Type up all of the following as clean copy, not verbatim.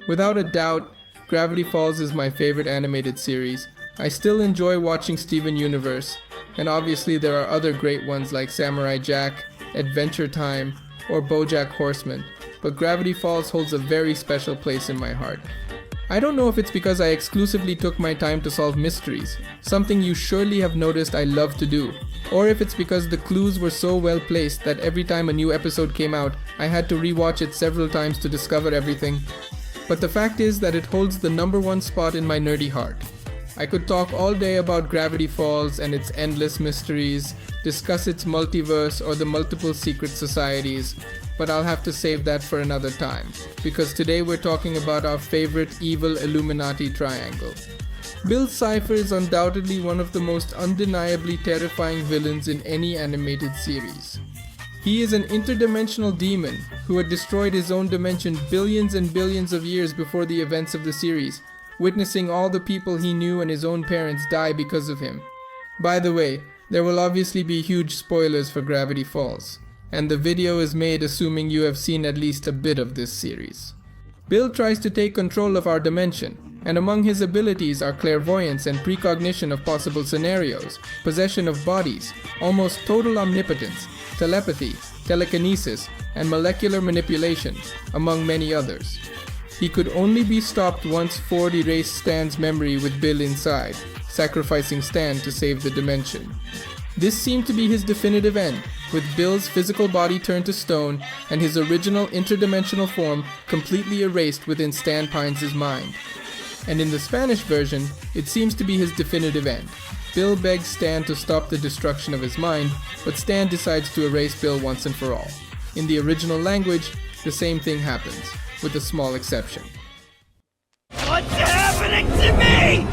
Without a doubt, Gravity Falls is my favorite animated series. I still enjoy watching Steven Universe, and obviously there are other great ones like Samurai Jack, Adventure Time, or BoJack Horseman, but Gravity Falls holds a very special place in my heart. I don't know if it's because I exclusively took my time to solve mysteries, something you surely have noticed I love to do, or if it's because the clues were so well placed that every time a new episode came out, I had to rewatch it several times to discover everything. But the fact is that it holds the #1 spot in my nerdy heart. I could talk all day about Gravity Falls and its endless mysteries, discuss its multiverse or the multiple secret societies, but I'll have to save that for another time, because today we're talking about our favorite evil Illuminati triangle. Bill Cipher is undoubtedly one of the most undeniably terrifying villains in any animated series. He is an interdimensional demon who had destroyed his own dimension billions and billions of years before the events of the series, witnessing all the people he knew and his own parents die because of him. By the way, there will obviously be huge spoilers for Gravity Falls, and the video is made assuming you have seen at least a bit of this series. Bill tries to take control of our dimension, and among his abilities are clairvoyance and precognition of possible scenarios, possession of bodies, almost total omnipotence, telepathy, telekinesis, and molecular manipulation, among many others. He could only be stopped once Ford erased Stan's memory with Bill inside, sacrificing Stan to save the dimension. This seemed to be his definitive end, with Bill's physical body turned to stone and his original interdimensional form completely erased within Stan Pines' mind. And in the Spanish version, it seems to be his definitive end. Bill begs Stan to stop the destruction of his mind, but Stan decides to erase Bill once and for all. In the original language, the same thing happens, with a small exception. What's happening to me?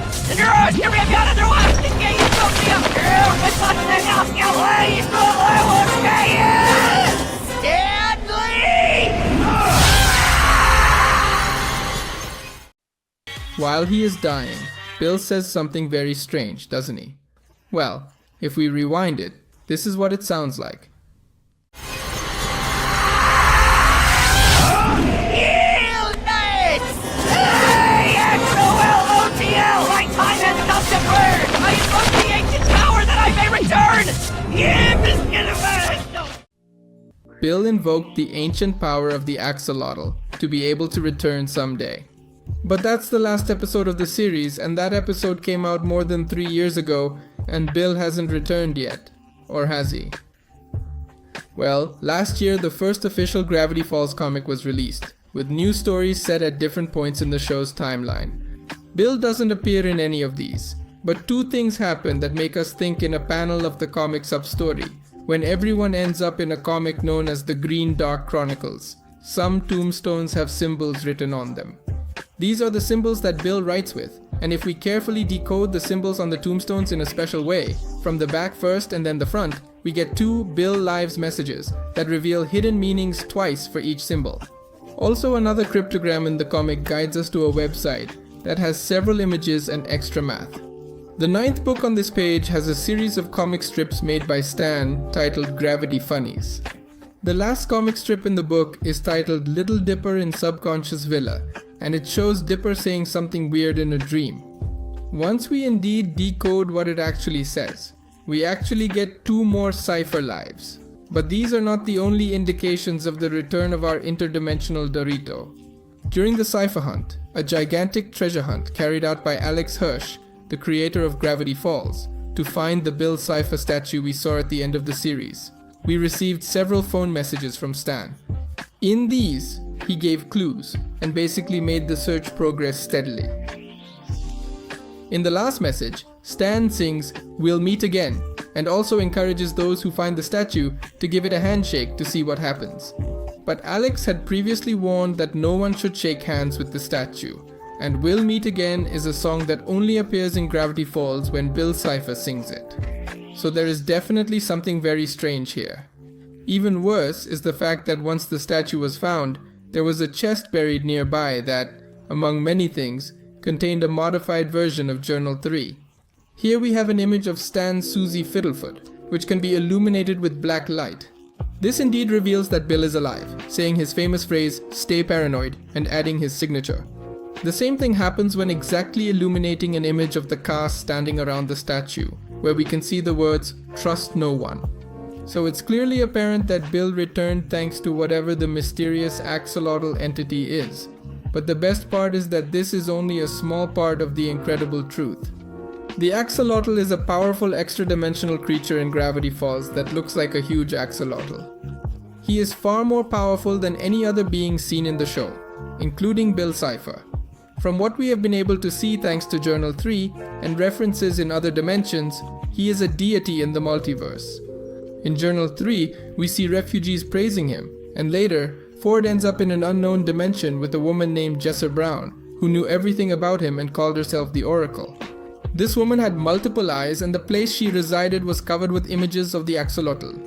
While he is dying, Bill says something very strange, doesn't he? Well, if we rewind it, this is what it sounds like. Bill invoked the ancient power of the axolotl to be able to return someday. But that's the last episode of the series, and that episode came out more than 3 years ago, and Bill hasn't returned yet. Or has he? Well, last year the first official Gravity Falls comic was released, with new stories set at different points in the show's timeline. Bill doesn't appear in any of these, but two things happen that make us think in a panel of the comic sub-story, when everyone ends up in a comic known as the Green Dark Chronicles. Some tombstones have symbols written on them. These are the symbols that Bill writes with, and if we carefully decode the symbols on the tombstones in a special way, from the back first and then the front, we get 2 Bill Lives messages that reveal hidden meanings twice for each symbol. Also, another cryptogram in the comic guides us to a website that has several images and extra math. The 9th book on this page has a series of comic strips made by Stan titled Gravity Funnies. The last comic strip in the book is titled Little Dipper in Subconscious Villa, and it shows Dipper saying something weird in a dream. Once we indeed decode what it actually says, we actually get 2 more Cipher lives. But these are not the only indications of the return of our interdimensional Dorito. During the Cipher hunt, a gigantic treasure hunt carried out by Alex Hirsch, the creator of Gravity Falls, to find the Bill Cipher statue we saw at the end of the series, we received several phone messages from Stan. In these, he gave clues and basically made the search progress steadily. In the last message, Stan sings "We'll meet again" and also encourages those who find the statue to give it a handshake to see what happens. But Alex had previously warned that no one should shake hands with the statue, and "We'll Meet Again" is a song that only appears in Gravity Falls when Bill Cipher sings it. So there is definitely something very strange here. Even worse is the fact that once the statue was found, there was a chest buried nearby that, among many things, contained a modified version of Journal 3. Here we have an image of Stan's Susie Fiddlefoot, which can be illuminated with black light. This indeed reveals that Bill is alive, saying his famous phrase, "Stay paranoid," and adding his signature. The same thing happens when exactly illuminating an image of the cast standing around the statue, where we can see the words, "Trust no one." So it's clearly apparent that Bill returned thanks to whatever the mysterious axolotl entity is. But the best part is that this is only a small part of the incredible truth. The axolotl is a powerful extra-dimensional creature in Gravity Falls that looks like a huge axolotl. He is far more powerful than any other being seen in the show, including Bill Cipher. From what we have been able to see thanks to Journal 3 and references in other dimensions, he is a deity in the multiverse. In Journal 3, we see refugees praising him, and later, Ford ends up in an unknown dimension with a woman named Jesser Brown, who knew everything about him and called herself the Oracle. This woman had multiple eyes, and the place she resided was covered with images of the axolotl.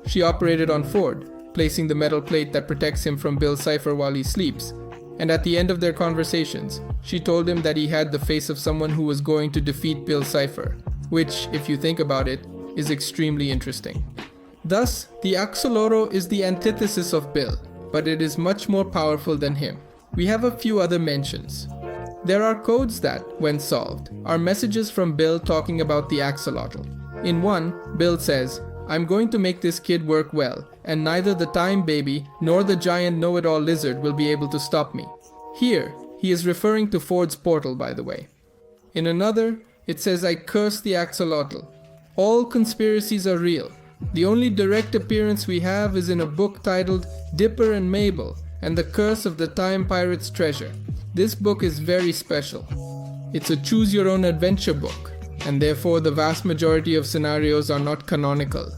She operated on Ford, placing the metal plate that protects him from Bill Cipher while he sleeps, and at the end of their conversations, she told him that he had the face of someone who was going to defeat Bill Cipher, which, if you think about it, is extremely interesting. Thus, the axolotl is the antithesis of Bill, but it is much more powerful than him. We have a few other mentions. There are codes that, when solved, are messages from Bill talking about the axolotl. In one, Bill says, "I'm going to make this kid work well, and neither the time baby nor the giant know-it-all lizard will be able to stop me." Here, he is referring to Ford's portal, by the way. In another, it says, "I curse the axolotl. All conspiracies are real. The only direct appearance we have is in a book titled Dipper and Mabel and the Curse of the Time Pirate's Treasure. This book is very special. It's a choose-your-own-adventure book, and therefore the vast majority of scenarios are not canonical.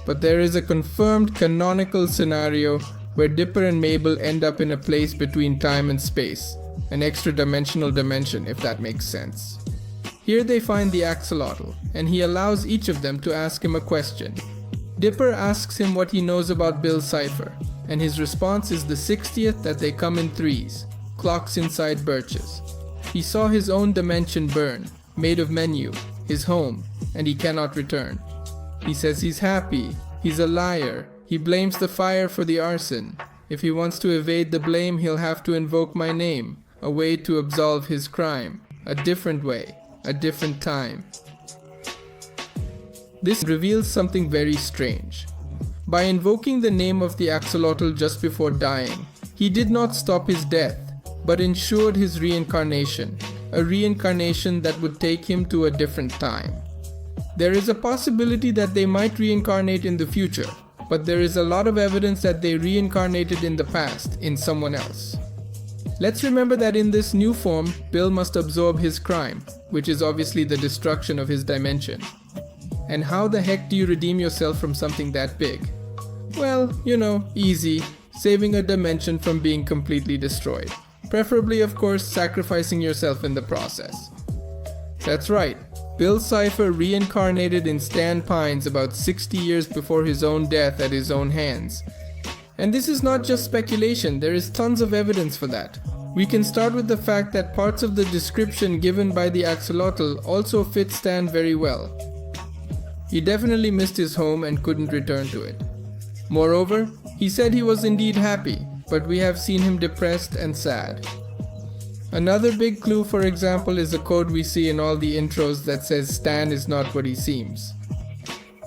But there is a confirmed canonical scenario where Dipper and Mabel end up in a place between time and space, an extra-dimensional dimension, if that makes sense. Here they find the axolotl, and he allows each of them to ask him a question. Dipper asks him what he knows about Bill Cipher, and his response is the 60th that they come in threes, clocks inside birches. He saw his own dimension burn, made of menu, his home, and he cannot return. He says he's happy, he's a liar, he blames the fire for the arson. If he wants to evade the blame, he'll have to invoke my name, a way to absolve his crime, a different way, a different time." This reveals something very strange. By invoking the name of the axolotl just before dying, he did not stop his death, but ensured his reincarnation, a reincarnation that would take him to a different time. There is a possibility that they might reincarnate in the future, but there is a lot of evidence that they reincarnated in the past, in someone else. Let's remember that in this new form, Bill must absorb his crime, which is obviously the destruction of his dimension. And how the heck do you redeem yourself from something that big? Well, easy, saving a dimension from being completely destroyed. Preferably, of course, sacrificing yourself in the process. That's right, Bill Cipher reincarnated in Stan Pines about 60 years before his own death at his own hands. And this is not just speculation, there is tons of evidence for that. We can start with the fact that parts of the description given by the axolotl also fit Stan very well. He definitely missed his home and couldn't return to it. Moreover, he said he was indeed happy, but we have seen him depressed and sad. Another big clue, for example, is a code we see in all the intros that says Stan is not what he seems.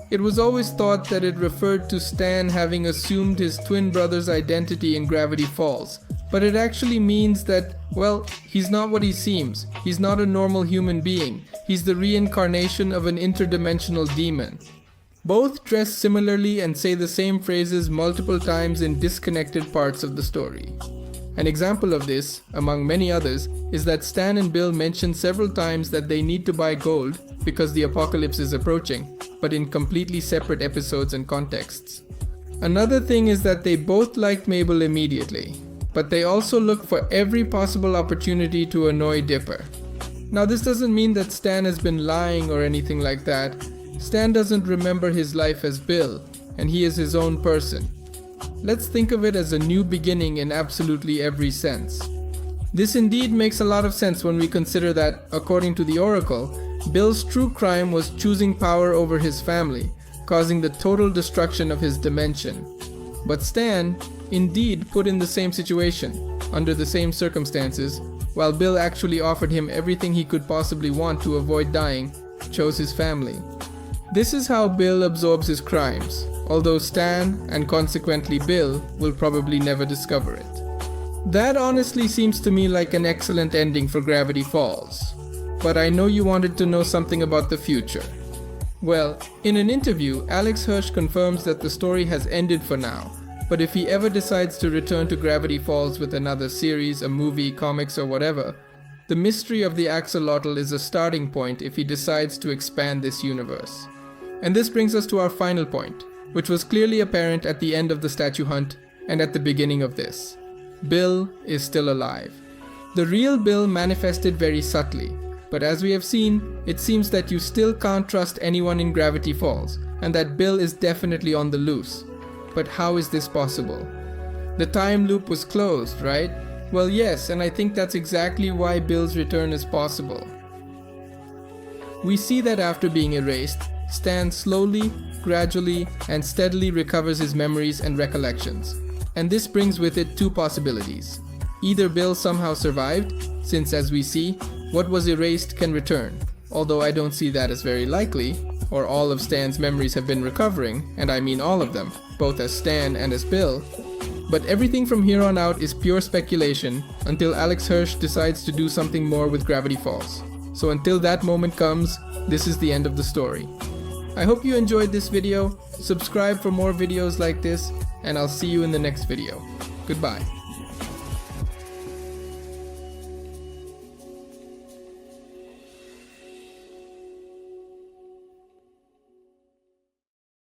It was always thought that it referred to Stan having assumed his twin brother's identity in Gravity Falls, but it actually means that, well, he's not what he seems. He's not a normal human being. He's the reincarnation of an interdimensional demon. Both dress similarly and say the same phrases multiple times in disconnected parts of the story. An example of this, among many others, is that Stan and Bill mention several times that they need to buy gold because the apocalypse is approaching, but in completely separate episodes and contexts. Another thing is that they both liked Mabel immediately, but they also look for every possible opportunity to annoy Dipper. Now this doesn't mean that Stan has been lying or anything like that. Stan doesn't remember his life as Bill, and he is his own person. Let's think of it as a new beginning in absolutely every sense. This indeed makes a lot of sense when we consider that, according to the Oracle, Bill's true crime was choosing power over his family, causing the total destruction of his dimension. But Stan, indeed put in the same situation, under the same circumstances, while Bill actually offered him everything he could possibly want to avoid dying, chose his family. This is how Bill absorbs his crimes, although Stan, and consequently Bill, will probably never discover it. That honestly seems to me like an excellent ending for Gravity Falls. But I know you wanted to know something about the future. Well, in an interview, Alex Hirsch confirms that the story has ended for now, but if he ever decides to return to Gravity Falls with another series, a movie, comics, or whatever, the mystery of the axolotl is a starting point if he decides to expand this universe. And this brings us to our final point, which was clearly apparent at the end of the statue hunt and at the beginning of this. Bill is still alive. The real Bill manifested very subtly, but as we have seen, it seems that you still can't trust anyone in Gravity Falls, and that Bill is definitely on the loose. But how is this possible? The time loop was closed, right? Well, yes, and I think that's exactly why Bill's return is possible. We see that after being erased, Stan slowly, gradually, and steadily recovers his memories and recollections. And this brings with it two possibilities. Either Bill somehow survived, since as we see, what was erased can return, although I don't see that as very likely, or all of Stan's memories have been recovering, and I mean all of them, both as Stan and as Bill. But everything from here on out is pure speculation until Alex Hirsch decides to do something more with Gravity Falls. So until that moment comes, this is the end of the story. I hope you enjoyed this video, subscribe for more videos like this, and I'll see you in the next video. Goodbye.